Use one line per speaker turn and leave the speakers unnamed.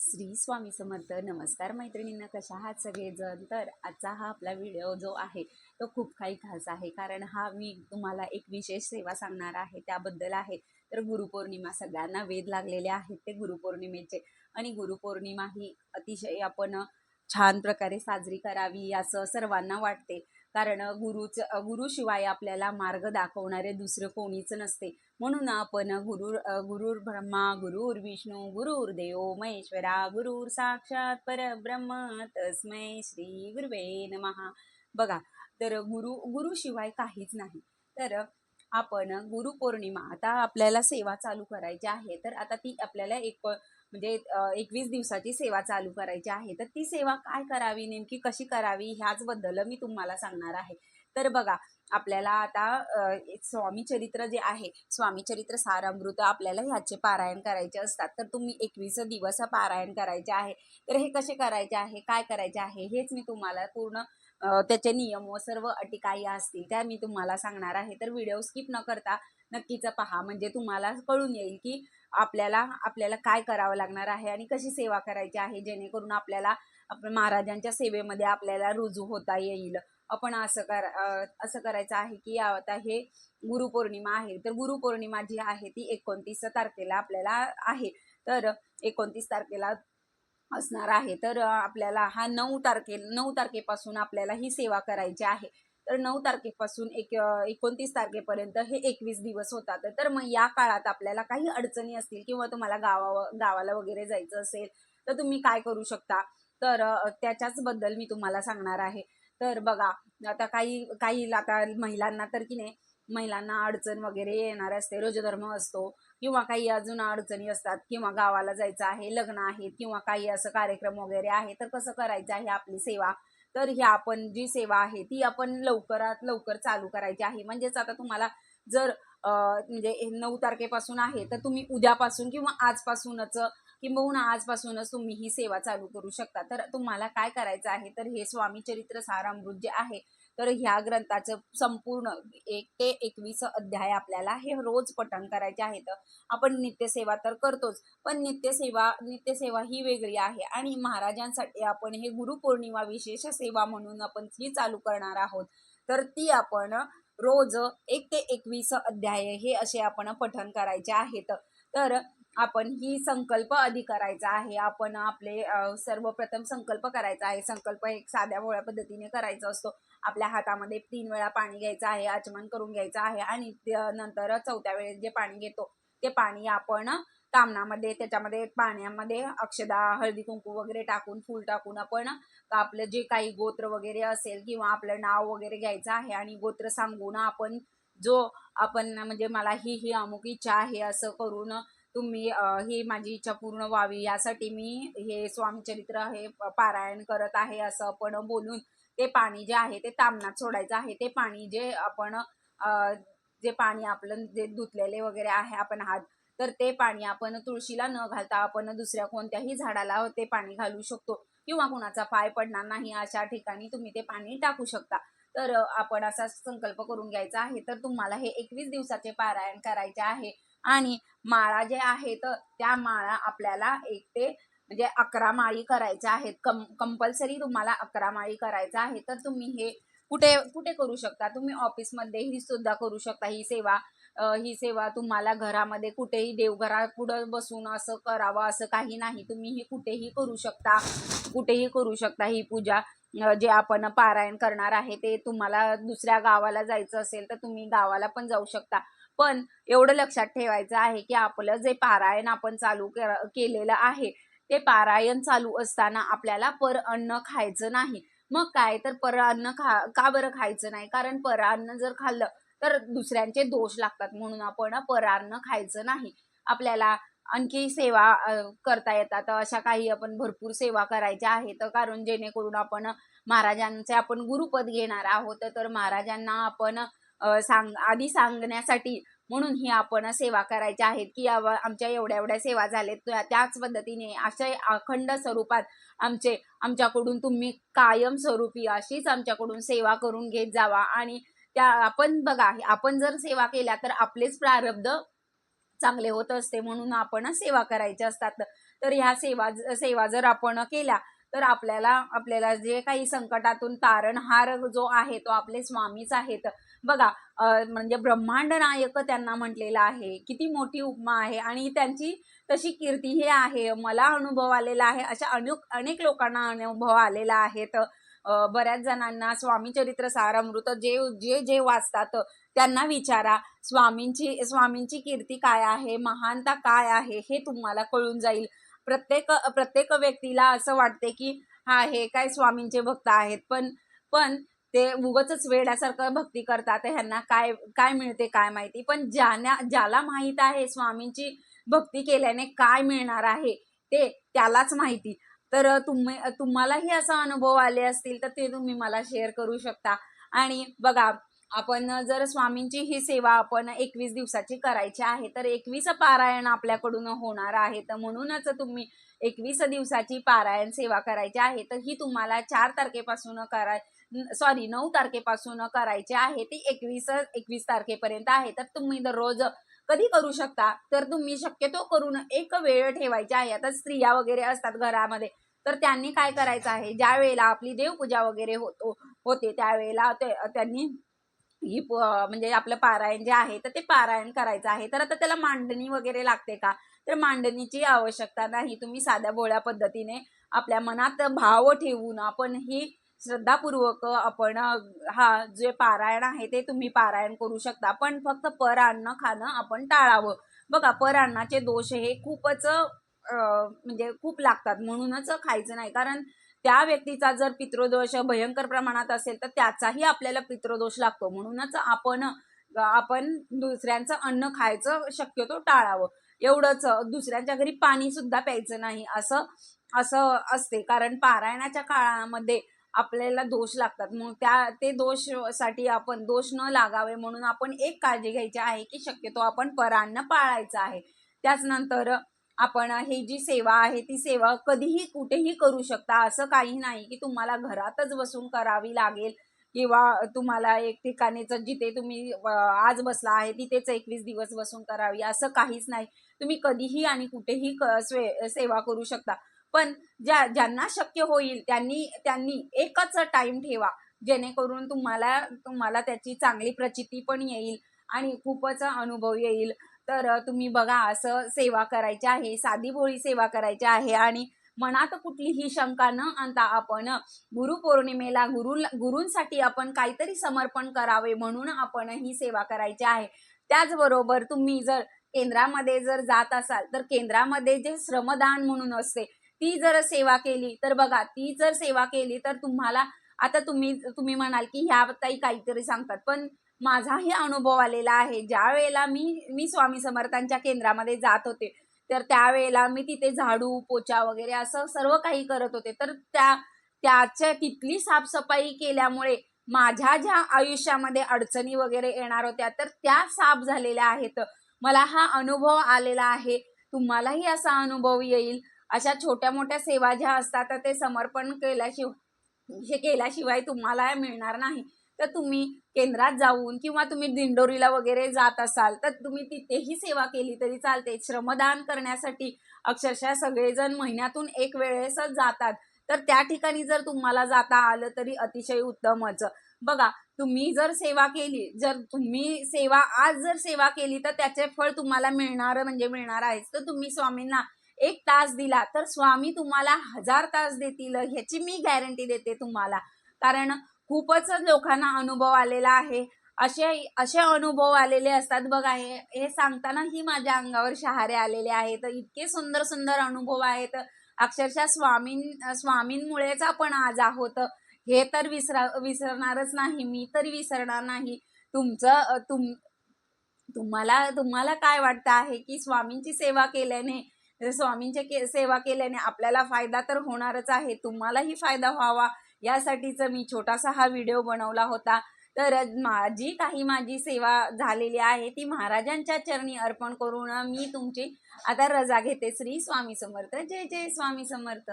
श्री स्वामी समर्थ. नमस्कार मैत्रिणींना, कशा आहात सगळेजण. तर आजचा हा आपला व्हिडिओ जो आहे तो खूप काही खास आहे, कारण हा मी तुम्हाला एक विशेष सेवा सांगणार आहे त्याबद्दल आहे. तर गुरुपौर्णिमा, सगळ्यांना वेध लागलेले आहेत ते गुरुपौर्णिमेचे, आणि गुरुपौर्णिमा ही अतिशय आपण छान प्रकारे साजरी करावी असं सर्वांना वाटते. कारण गुरुशिवाय आपल्याला मार्ग दाखवणारे दुसरं कोणीच नसते. म्हणून आपण गुरुर् ब्रह्मा गुरुर्विष्णू गुरुर्देव महेश्वरा गुरुर साक्षात परब्रह्म तस्मै श्री गुरुवे नमः. बघा, तर गुरुशिवाय काहीच नाही. तर आपण गुरुपौर्णिमा, आता आपल्याला सेवा चालू करायची आहे. तर आता ती आपल्याला म्हणजे 21 दिवसाची सेवा चालू करायची आहे. तर ती सेवा काय करावी, नेमकी कशी करावी, ह्याचबद्दल मी तुम्हाला सांगणार आहे. तर बघा, आपल्याला आता स्वामी चरित्र जे आहे, स्वामी चरित्र सारामृत, आपल्याला ह्याचे पारायण करायचे असतात. तर तुम्ही 21 दिवस पारायण करायचे आहे. तर हे कसे करायचे आहे, काय करायचे आहे, हेच मी तुम्हाला पूर्ण त्याचे नियम व सर्व अटी काय असतील त्या मी तुम्हाला सांगणार आहे. तर व्हिडिओ स्किप न करता नक्कीच पहा, म्हणजे तुम्हाला कळून येईल की आपल्याला आपल्याला काय करावं लागणार आहे आणि कशी सेवा करायची आहे, जेणेकरून आपल्याला आपण महाराजांच्या सेवेमध्ये आपल्याला रुजू होता येईल. आपण असं करायचं आहे की आता हे गुरुपौर्णिमा आहे. तर गुरुपौर्णिमा जी आहे ती 29 तारखेला आपल्याला आहे. तर 29 तारखेला असणार आहे. तर आपल्याला हा 9 तारखेपासून आपल्याला ही सेवा करायची आहे. तर 9 तारखेपासून 29 तारखेपर्यंत हे 21 दिवस होतात. तर मग या काळात आपल्याला काही अडचणी असतील किंवा तुम्हाला गावाला वगैरे जायचं असेल, तर तुम्ही काय करू शकता, तर त्याच्याच बद्दल मी तुम्हाला सांगणार आहे. तर बघा, आता काही काही आता महिलांना तर की नाही, महिलांना अडचण वगैरे येणार असते, रोजधर्म असतो किंवा काही अजून अडचणी असतात, किंवा गावाला जायचं आहे, लग्न आहेत, किंवा काही असं कार्यक्रम वगैरे आहे. तर कसं करायचं आहे आपली सेवा, तर ही आपण जी सेवा आहे ती आपण लवकरात लवकर चालू करायची आहे. म्हणजेच आता तुम्हाला जर म्हणजे 9 तारखेपासून आहे, तर तुम्ही उद्यापासून किंवा आजपासूनच, किंबहुना आजपासूनच तुम्ही ही सेवा चालू करू शकता. तर तुम्हाला काय करायचं आहे, तर हे स्वामी चरित्र सारामृत जे आहे, तर ह्या ग्रंथाचं संपूर्ण 1 ते 21 अध्याय आपल्याला हे रोज पठण करायचे आहेत. आपण नित्यसेवा तर करतोच, पण नित्यसेवा ही वेगळी आहे, आणि महाराजांसाठी आपण हे गुरुपौर्णिमा विशेष सेवा म्हणून आपण ही चालू करणार आहोत. तर ती आपण रोज 1 ते 21 अध्याय हे असे आपण पठण करायचे आहेत. तर आपण ही संकल्प आधी करायचा आहे. आपण आपले सर्वप्रथम संकल्प करायचा आहे. संकल्प एक साध्या भोळ्या पद्धतीने करायचा असतो. आपल्या हातामध्ये 3 वेळा पाणी घ्यायचं आहे, आचमन करून घ्यायचं आहे, आणि नंतर 4थ्या वेळेस जे पाणी घेतो ते पाणी आपण तामणामध्ये, त्याच्यामध्ये पाण्यामध्ये अक्षदा, हळदी कुंकू वगैरे टाकून, फूल टाकून आपण आपलं जे काही गोत्र वगैरे असेल किंवा आपलं नाव वगैरे घ्यायचं आहे, आणि गोत्र सांगून आपण आपण म्हणजे मला ही अमुक इच्छा आहे असं करून तुम्ही ही माझी इच्छा पूर्ण व्हावी यासाठी मी हे स्वामीचरित्र हे पारायण करत आहे असं आपण बोलून ते पाणी जे आहे ते तामणात सोडायचं आहे. ते पाणी जे आपण जे पाणी आपलं जे धुतलेले वगैरे आहे आपण हात, तर ते पाणी आपण तुळशीला न घालता आपण दुसऱ्या कोणत्याही झाडाला ते पाणी घालू शकतो, किंवा कुणाचा पाय पडणार नाही अशा ठिकाणी तुम्ही ते पाणी टाकू शकता. तर आपण असा संकल्प करून घ्यायचा आहे. तर तुम्हाला हे 21 दिवसाचे पारायण करायचे आहे, आणि माळा जे आहेत त्या माळा आपल्याला 1 ते म्हणजे 11 माळी करायच्या आहेत. कंपल्सरी तुम्हाला 11 माळी करायचा आहे. तर तुम्ही हे कुठे कुठे करू शकता, तुम्ही ऑफिसमध्येही सुद्धा करू शकता ही सेवा. ही सेवा तुम्हाला घरामध्ये कुठेही, देवघरात पुढं बसून असं करावं असं काही नाही. तुम्ही ही कुठेही करू शकता, कुठेही करू शकता ही पूजा. जे आपण पारायण करणार आहे ते तुम्हाला दुसऱ्या गावाला जायचं असेल तर तुम्ही गावाला पण जाऊ शकता. पण एवढं लक्षात ठेवायचं आहे की आपलं जे पारायण आपण चालू केलेलं आहे, ते पारायण चालू असताना आपल्याला अन्न खायचं नाही. मग काय, तर अन्न का बरं खायचं नाही, कारण अन्न जर खाल्लं तर दुसऱ्यांचे दोष लागतात, म्हणून आपण अन्न खायचं नाही. आपल्याला आणखी सेवा करता येतात, अशा काही आपण भरपूर सेवा करायच्या आहेत, कारण जेणेकरून आपण महाराजांचे आपण गुरुपद घेणार आहोत. तर महाराजांना आपण आधी सांगण्यासाठी म्हणून ही आपण सेवा करायच्या आहेत की आमच्या एवढ्या एवढ्या सेवा झालेत, त्याच पद्धतीने अशा अखंड स्वरूपात आमच्याकडून तुम्ही कायम स्वरूपी अशीच आमच्याकडून सेवा करून घेत जावा. आणि त्या आपण बघा, आपण जर सेवा केल्या तर आपलेच प्रारब्ध चांगले होत असते, म्हणून आपण सेवा करायचे असतात. तर ह्या सेवा जर आपण केल्या तर आपल्याला जे काही संकटातून तारणहार जो आहे तो आपले स्वामीच आहेत. बघा म्हणजे ब्रह्मांड नायक त्यांना म्हटलेलं आहे. किती मोठी उपमा आहे आणि त्यांची तशी कीर्ती ही आहे. मला अनुभव आलेला आहे. अशा अनेक लोकांना अनुभव आलेला आहे. बऱ्याच जणांना स्वामी चरित्र सारामृत जे जे जे वाचतात त्यांना विचारा, स्वामींची कीर्ती काय आहे, महानता काय आहे हे तुम्हाला कळून जाईल. प्रत्येक व्यक्तीला असं वाटते की हा हे काय स्वामींचे भक्त आहेत, पण पण ते उगाचच वेड्यासारखं भक्ती करतात. ह्यांना काय काय मिळते काय माहिती. पण ज्याला माहित आहे स्वामींची भक्ती केल्याने काय मिळणार आहे ते त्यालाच माहिती. तर तुम्हालाही असा अनुभव आले असतील तर ते तुम्ही मला शेअर करू शकता. आणि बघा आपण जर स्वामींची ही सेवा आपण 21 दिवसाची करायची आहे तर 21 पारायण आपल्याकडून होणार आहे. तर म्हणूनच तुम्ही 21 दिवसाची पारायण सेवा करायची आहे. तर ही तुम्हाला 4 तारखेपासून 9 तारखेपासून करायची आहे. ती 21 तारखेपर्यंत आहे. तर तुम्ही दररोज कधी करू शकता, तर तुम्ही शक्यतो करून एक वेळ ठेवायची आहे. आता स्त्रिया वगैरे असतात घरामध्ये, तर त्यांनी काय करायचं आहे, ज्या वेळेला आपली देवपूजा वगैरे होते त्यावेळेला त्यांनी म्हणजे आपलं पारायण जे आहे तर ते पारायण करायचं आहे. तर आता त्याला मांडणी वगैरे लागते का, तर मांडणीची आवश्यकता नाही. तुम्ही साध्या भोळ्या पद्धतीने आपल्या मनात भाव ठेवून आपण ही श्रद्धापूर्वक आपण हा जे पारायण आहे ते तुम्ही पारायण करू शकता. पण फक्त अन्न खाणं आपण टाळावं. बघा अन्नाचे दोष हे खूपच म्हणजे खूप लागतात, म्हणूनच खायचं नाही. कारण त्या व्यक्तीचा जर पितृदोष भयंकर प्रमाणात असेल तर त्याचाही आपल्याला पितृदोष लागतो. म्हणूनच आपण दुसऱ्यांचं अन्न खायचं शक्यतो टाळावं. एवढंच. दुसऱ्यांच्या घरी पाणी सुद्धा प्यायचं नाही असं असं असते. कारण पारायणाच्या काळामध्ये आपल्याला दोष लागतात. मग ते दोषसाठी आपण दोष न लागावे म्हणून आपण एक काळजी घ्यायची आहे की शक्यतो आपण परान्न पाळायचं आहे. त्याचनंतर आपण ही जी सेवा आहे ती सेवा कधीही कुठेही करू शकता. असं काही नाही की तुम्हाला घरातच बसून करावी लागेल किंवा तुम्हाला एक ठिकाणीच जिथे तुम्ही आज बसला आहे तिथेच 21 दिवस बसून करावी असं काहीच नाही. तुम्ही कधीही आणि कुठेही सेवा करू शकता. पण ज्यांना शक्य होईल त्यांनी त्यांनी एकच टाइम ठेवा, जेणेकरून तुम्हाला त्याची चांगली प्रचिती पण येईल आणि खूपच अनुभव येईल. तर तुम्ही बघा असं सेवा करायची आहे, साधी भोळी सेवा करायची आहे आणि मनात कुठलीही शंका न आणता आपण गुरुपौर्णिमेला गुरूंसाठी आपण काहीतरी समर्पण करावे म्हणून आपण ही सेवा करायची आहे. त्याचबरोबर तुम्ही जर केंद्रामध्ये जर जात असाल तर केंद्रामध्ये जे श्रमदान म्हणून असते ती जर सेवा केली तर बघा, ती जर सेवा केली तर तुम्हाला आता तुम्ही म्हणाल की ह्या ताई काहीतरी सांगतात, पण माझाही अनुभव आलेला आहे. ज्या वेळेला मी स्वामी समर्थांच्या केंद्रामध्ये जात होते तर त्यावेळेला मी तिथे झाडू पोचा वगैरे असं सर्व काही करत होते. तर त्याच्या तिथली साफसफाई केल्यामुळे माझ्या ज्या आयुष्यामध्ये अडचणी वगैरे येणार होत्या तर त्या साफ झालेल्या आहेत. मला हा अनुभव आलेला आहे. तुम्हालाही असा अनुभव येईल. अशा छोट्या मोठ्या सेवा ज्या असतात ते समर्पण केल्याशिवाय तुम्हाला मिळणार नाही. तर तुम्ही केंद्रात जाऊन किंवा तुम्ही दिंडोरीला वगैरे जात असाल तर तुम्ही तिथेही सेवा केली तरी चालते. श्रमदान करण्यासाठी अक्षरशः सगळेजण महिन्यातून एक वेळेसच जातात. तर त्या ठिकाणी जर तुम्हाला जाता आलं तरी अतिशय उत्तमच. बघा तुम्ही जर सेवा केली, जर तुम्ही आज जर सेवा केली तर त्याचे फळ तुम्हाला मिळणार आहेच. तर तुम्ही स्वामींना 1 तास दिला तर स्वामी तुम्हाला 1000 तास देतील, ह्याची मी गॅरंटी देते तुम्हाला. कारण खूपच लोकांना अनुभव आलेला आहे. असे अनुभव आलेले असतात बघा. हे सांगतानाही माझ्या अंगावर शहारे आलेले आहेत. इतके सुंदर सुंदर अनुभव आहेत. अक्षरशः स्वामींमुळेच आपण आज आहोत. हे तर विसरणारच नाही. मी तरी विसरणार नाही. तुम्हाला काय वाटतं आहे की सेवा केल्याने आपल्याला फायदा तर होणारच आहे. तुम्हालाही फायदा व्हावा यासाठीच मी छोटासा हा व्हिडिओ बनवला होता. तर माझी सेवा झालेली आहे ती महाराजांच्या चरणी अर्पण करून मी तुमची आता रजा घेते. श्री स्वामी समर्थ. जय जय स्वामी समर्थ.